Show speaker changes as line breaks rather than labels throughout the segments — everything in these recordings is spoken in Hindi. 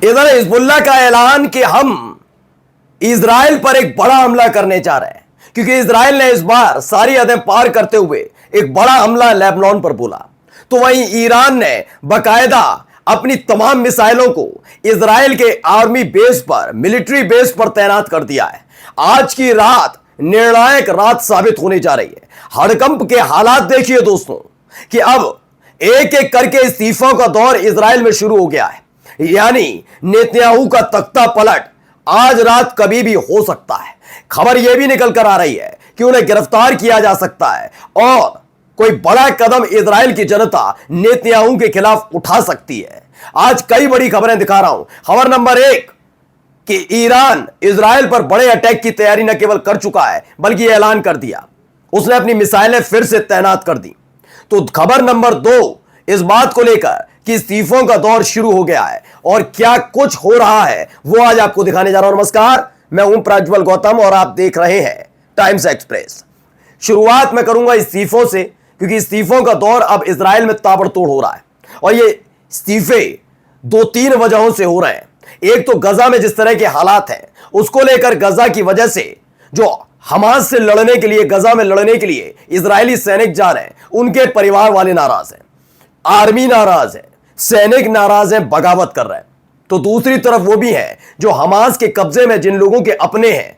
इधर हिजबुल्लाह का ऐलान कि हम इजराइल पर एक बड़ा हमला करने जा रहे हैं, क्योंकि इजराइल ने इस बार सारी हदें पार करते हुए एक बड़ा हमला लेबनान पर बोला। तो वहीं ईरान ने बकायदा अपनी तमाम मिसाइलों को इजराइल के आर्मी बेस पर, मिलिट्री बेस पर तैनात कर दिया है। आज की रात निर्णायक रात साबित होने जा रही है। हड़कंप के हालात देखिए दोस्तों कि अब एक एक करके इस्तीफों का दौर इजराइल में शुरू हो गया है। यानी नेतन्याहू का तख्ता पलट आज रात कभी भी हो सकता है। खबर यह भी निकल कर आ रही है कि उन्हें गिरफ्तार किया जा सकता है और कोई बड़ा कदम इजराइल की जनता नेतन्याहू के खिलाफ उठा सकती है। आज कई बड़ी खबरें दिखा रहा हूं। खबर नंबर 1 कि ईरान इजराइल पर बड़े अटैक की तैयारी न केवल कर चुका है बल्कि ऐलान कर दिया, उसने अपनी मिसाइलें फिर से तैनात कर दी। तो खबर नंबर 2 इस बात को लेकर कि इस्तीफों का दौर शुरू हो गया है और क्या कुछ हो रहा है वो आज आपको दिखाने जा रहा हूं। नमस्कार, मैं हूं प्रज्वल गौतम और आप देख रहे हैं टाइम्स एक्सप्रेस। शुरुआत मैं करूंगा इस्तीफों से, क्योंकि इस्तीफों का दौर अब इजराइल में ताबड़तोड़ हो रहा है और ये इस्तीफे 2-3 वजहों से हो रहे हैं। एक तो गजा में जिस तरह के हालात हैं उसको लेकर, गजा की वजह से जो हमास से लड़ने के लिए, गजा में लड़ने के लिए इजरायली सैनिक जा रहे हैं, उनके परिवार वाले नाराज हैं, आर्मी नाराज है, सैनिक नाराज हैं, बगावत कर रहे हैं। तो दूसरी तरफ वो भी हैं जो हमास के कब्जे में जिन लोगों के अपने हैं,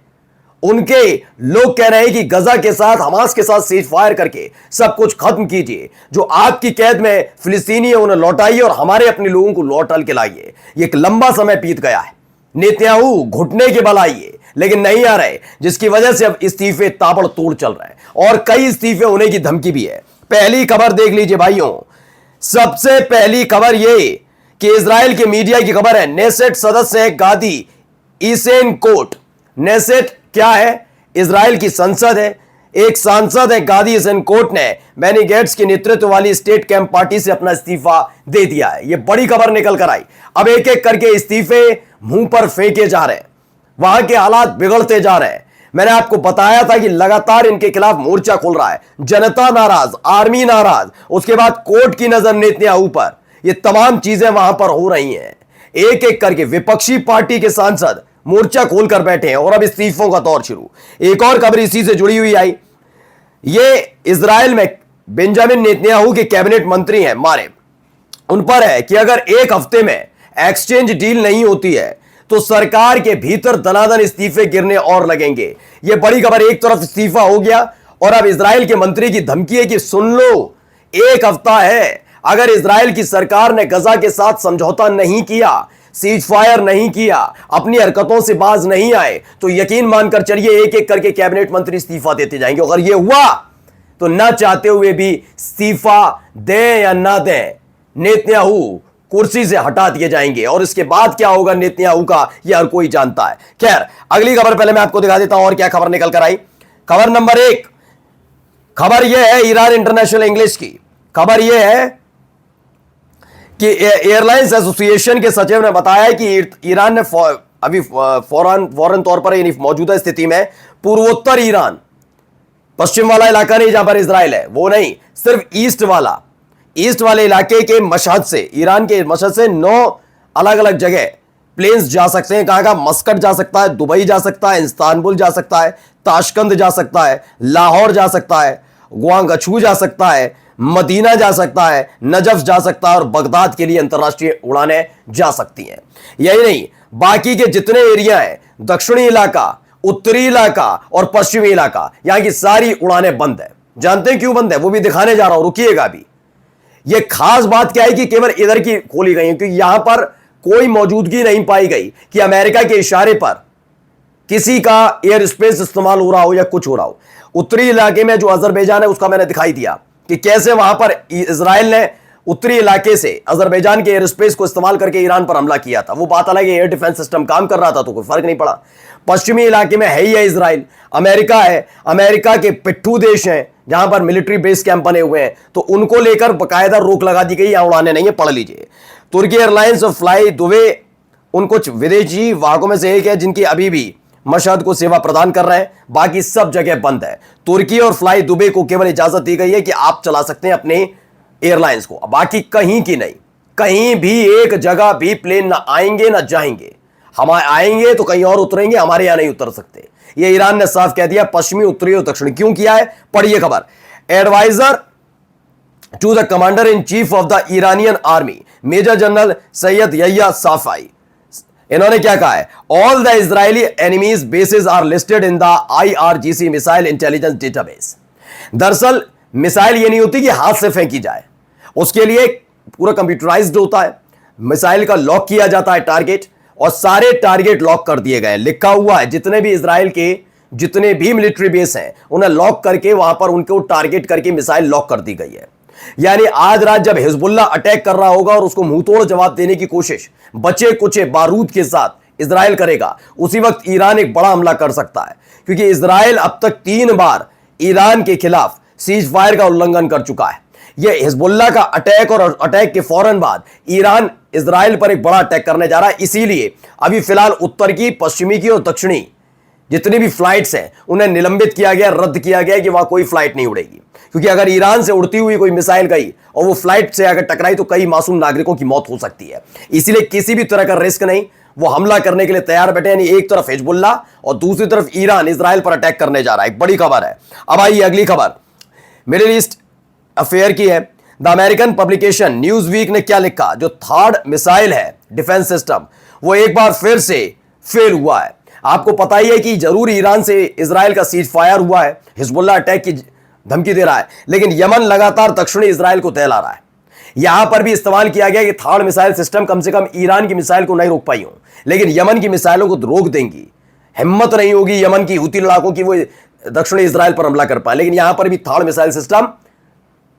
उनके लोग कह रहे हैं कि गजा के साथ, हमास के साथ सीज फायर करके सब कुछ खत्म कीजिए। जो आपकी कैद में फिलिस्तीनी है उन्हें लौटाइए और हमारे अपने लोगों को लौटल के लाइए। ये एक लंबा समय बीत गया है, नेतन्याहू घुटने के बल आइए लेकिन नहीं आ रहे, जिसकी वजह से अब इस्तीफे ताबड़तोड़ चल रहे हैं और कई इस्तीफे होने की धमकी भी है। पहली खबर देख लीजिए भाइयों। सबसे पहली खबर यह कि इजराइल के मीडिया की खबर है, नेसेट सदस्य है गादी ईसेनकोट। नेसेट क्या है? इजराइल की संसद है। एक सांसद है गादी ईसेनकोट ने बेनी गेट्स के नेतृत्व वाली स्टेट कैंप पार्टी से अपना इस्तीफा दे दिया है। यह बड़ी खबर निकल कर आई। अब एक एक करके इस्तीफे मुंह पर फेंके जा रहे हैं, वहां के हालात बिगड़ते जा रहे हैं। मैंने आपको बताया था कि लगातार इनके खिलाफ मोर्चा खुल रहा है, जनता नाराज, आर्मी नाराज, उसके बाद कोर्ट की नजर नेतन्याहू पर। ये तमाम चीजें वहां पर हो रही हैं। एक एक करके विपक्षी पार्टी के सांसद मोर्चा खोलकर बैठे हैं और अब इस्तीफों का दौर शुरू। एक और खबर इसी से जुड़ी हुई आई। ये इजराइल में बेंजामिन नेतन्याहू के कैबिनेट मंत्री हैं मारे, उन पर है कि अगर एक हफ्ते में एक्सचेंज डील नहीं होती है तो सरकार के भीतर दनादन इस्तीफे गिरने और लगेंगे। यह बड़ी खबर। एक तरफ इस्तीफा हो गया और अब इजराइल के मंत्री की धमकी है कि सुन लो, एक हफ्ता है, अगर इजराइल की सरकार ने गजा के साथ समझौता नहीं किया, सीज फायर नहीं किया, अपनी हरकतों से बाज नहीं आए, तो यकीन मानकर चलिए एक एक करके कैबिनेट मंत्री इस्तीफा देते जाएंगे। अगर यह हुआ तो ना चाहते हुए भी इस्तीफा दें या ना दें, नेतन्याहू कुर्सी से हटा दिए जाएंगे और इसके बाद क्या होगा नेतन्याहू का, यह हर कोई जानता है। खैर, अगली खबर पहले मैं आपको दिखा देता हूं और क्या खबर निकल कर आई। खबर नंबर 1, खबर यह है ईरान इंटरनेशनल इंग्लिश की। खबर यह है कि एयरलाइंस एसोसिएशन के सचिव ने बताया है कि ईरान ने अभी फौरन तौर पर, यानी मौजूदा स्थिति में, पूर्वोत्तर ईरान, पश्चिम वाला इलाका नहीं जहां पर इजराइल है, वो नहीं, सिर्फ ईस्ट वाले इलाके के मशहद से, ईरान के मशहद से 9 अलग अलग जगह प्लेन्स जा सकते हैं। कहां कहां? मस्कट जा सकता है, दुबई जा सकता है, इस्तांबुल जा सकता है, ताशकंद जा सकता है, लाहौर जा सकता है, ग्वांगछू जा सकता है, मदीना जा सकता है, नजफ जा सकता है और बगदाद के लिए अंतरराष्ट्रीय उड़ानें जा सकती हैं। यही नहीं, बाकी के जितने एरिया हैं, दक्षिणी इलाका, उत्तरी इलाका और पश्चिमी इलाका, यहां की सारी उड़ानें बंद है। जानते हैं क्यों बंद है? वो भी दिखाने जा रहा हूं, रुकिएगा अभी। यह खास बात क्या है कि केवल इधर की खोली गई है, क्योंकि यहां पर कोई मौजूदगी नहीं पाई गई कि अमेरिका के इशारे पर किसी का एयर स्पेस इस्तेमाल हो रहा हो या कुछ हो रहा हो। उत्तरी इलाके में जो अजरबैजान है उसका मैंने दिखाई दिया कि कैसे वहां पर इजराइल ने उत्तरी इलाके से अजरबैजान के एयर स्पेस को इस्तेमाल करके ईरान पर हमला किया था। वो बात अलग है, एयर डिफेंस सिस्टम काम कर रहा था तो कोई फर्क नहीं पड़ा। पश्चिमी इलाके में है ही है इजराइल, अमेरिका है, अमेरिका के पिट्ठू देश हैं जहां पर मिलिट्री बेस कैंप बने हुए हैं, तो उनको लेकर बकायदा रोक लगा दी गई, यहां उड़ाने नहीं है, पढ़ लीजिए। तुर्की एयरलाइंस और फ्लाई दुबे उन कुछ विदेशी वाहकों में से एक है जिनकी अभी भी मशहद को सेवा प्रदान कर रहे हैं, बाकी सब जगह बंद है। तुर्की और फ्लाई दुबई को केवल इजाजत दी गई है कि आप चला सकते हैं अपने एयरलाइंस को, बाकी कहीं की नहीं, कहीं भी एक जगह भी प्लेन ना आएंगे ना जाएंगे। हम आएंगे तो कहीं और उतरेंगे, हमारे यहां नहीं उतर सकते। ये ईरान ने साफ कह दिया, पश्चिमी, उत्तरी और दक्षिणी। क्यों किया है, पढ़िए खबर। Adviser to the commander in chief of the Iranian army major general Syed Yahya Safavi, इन्होंने क्या कहा है, all the Israeli enemies bases are listed in the IRGC missile intelligence database. दरअसल मिसाइल ये नहीं होती कि हाथ से फेंकी जाए, उसके लिए पूरा कंप्यूटराइज्ड होता है। मिसाइल का लॉक किया जाता है टारगेट, और सारे टारगेट लॉक कर दिए गए, लिखा हुआ है जितने भी इजराइल के जितने भी मिलिट्री बेस हैं उन्हें लॉक करके वहां पर उनको टारगेट करके मिसाइल लॉक कर दी गई है। यानी आज रात जब हिजबुल्लाह अटैक कर रहा होगा और उसको मुंहतोड़ जवाब देने की कोशिश बचे कुचे बारूद के साथ इजराइल करेगा, उसी वक्त ईरान एक बड़ा हमला कर सकता है। क्योंकि इजराइल अब तक 3 बार ईरान के खिलाफ सीज फायर का उल्लंघन कर चुका है। यह हिजबुल्लाह का अटैक और अटैक के फौरन बाद ईरान इजराइल पर एक बड़ा अटैक करने जा रहा है। इसीलिए अभी फिलहाल उत्तर की, पश्चिमी की और दक्षिणी जितनी भी फ्लाइट्स हैं उन्हें निलंबित किया गया, रद्द किया गया कि वहां कोई फ्लाइट नहीं उड़ेगी। क्योंकि अगर ईरान से उड़ती हुई कोई मिसाइल गई और वो फ्लाइट से अगर टकराई तो कई मासूम नागरिकों की मौत हो सकती है। इसीलिए किसी भी तरह का रिस्क नहीं, वो हमला करने के लिए तैयार बैठे। यानी एक तरफ हिजबुल्लाह और दूसरी तरफ ईरान इजराइल पर अटैक करने जा रहा है। एक बड़ी खबर है। अब आइए अगली खबर मिडिल ईस्ट अफेयर की है। The American publication Newsweek ने क्या लिखा, जो थर्ड मिसाइल है डिफेंस सिस्टम वो एक बार फिर से फेल हुआ है। आपको पता ही है कि जरूर ईरान से इजराइल का सीज फायर हुआ है, हिजबुल्लाह अटैक की धमकी दे रहा है, लेकिन यमन लगातार दक्षिणी इजराइल को दहला रहा है। यहां पर भी इस्तेमाल किया गया कि थर्ड मिसाइल सिस्टम कम से कम ईरान की मिसाइल को नहीं रोक पाई हो, लेकिन यमन की मिसाइलों को रोक देंगी। हिम्मत नहीं होगी यमन की हुती लड़ाकों की वो दक्षिणी इजराइल पर हमला कर पाए। लेकिन यहां पर भी थर्ड मिसाइल सिस्टम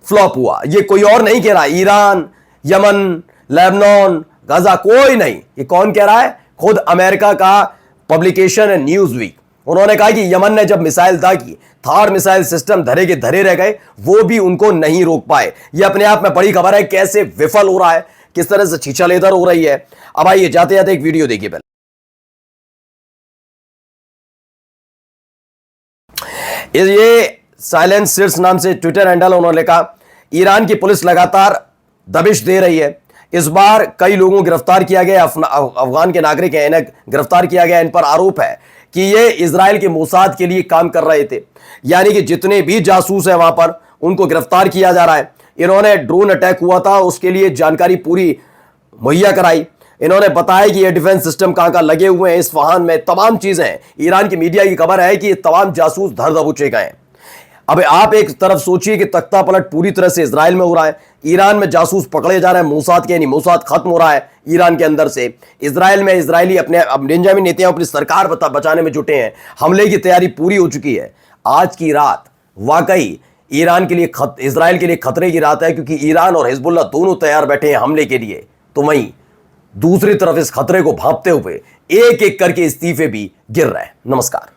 फ्लॉप हुआ। ये कोई और नहीं कह रहा, ईरान, यमन, लेबनान, गाजा, कोई नहीं। ये कौन कह रहा है, खुद अमेरिका का पब्लिकेशन है न्यूज वीक। उन्होंने कहा कि यमन ने जब मिसाइल दागी, थर्ड मिसाइल सिस्टम धरे के धरे रह गए, वो भी उनको नहीं रोक पाए। ये अपने आप में बड़ी खबर है, कैसे विफल हो रहा है, किस तरह से छीछालेदर हो रही है। अब आइए जाते जाते एक वीडियो देखिए पहले। ये साइलेंस सिर्स नाम से ट्विटर हैंडल, उन्होंने लिखा, ईरान की पुलिस लगातार दबिश दे रही है। इस बार कई लोगों को गिरफ्तार किया गया, अफगान के नागरिक हैं, इन्हें गिरफ्तार किया गया। इन पर आरोप है कि ये इजराइल के मोसाद के लिए काम कर रहे थे। यानी कि जितने भी जासूस हैं वहां पर उनको गिरफ्तार किया जा रहा है। इन्होंने ड्रोन अटैक हुआ था उसके लिए जानकारी पूरी मुहैया कराई। इन्होंने बताया कि ये डिफेंस सिस्टम कहां लगे हुए हैं, इस्फहान में तमाम चीजें। ईरान की मीडिया की खबर है कि ये तमाम जासूस धर दबोचे गए। अब आप एक तरफ सोचिए कि तख्ता पलट पूरी तरह से इजराइल में हो रहा है, ईरान में जासूस पकड़े जा रहे हैं, मोसाद के, यानी मोसाद खत्म हो रहा है ईरान के अंदर से। इजराइल में इजरायली अपने अब बेंजामिन नेतन्याहू अपनी सरकार बचाने में जुटे हैं। हमले की तैयारी पूरी हो चुकी है। आज की रात वाकई ईरान के लिए इजराइल के लिए खतरे की रात है, क्योंकि ईरान और हिजबुल्लाह दोनों तैयार बैठे हैं हमले के लिए। तो वहीं दूसरी तरफ इस खतरे को भांपते हुए एक एक करके इस्तीफे भी गिर रहे हैं। नमस्कार।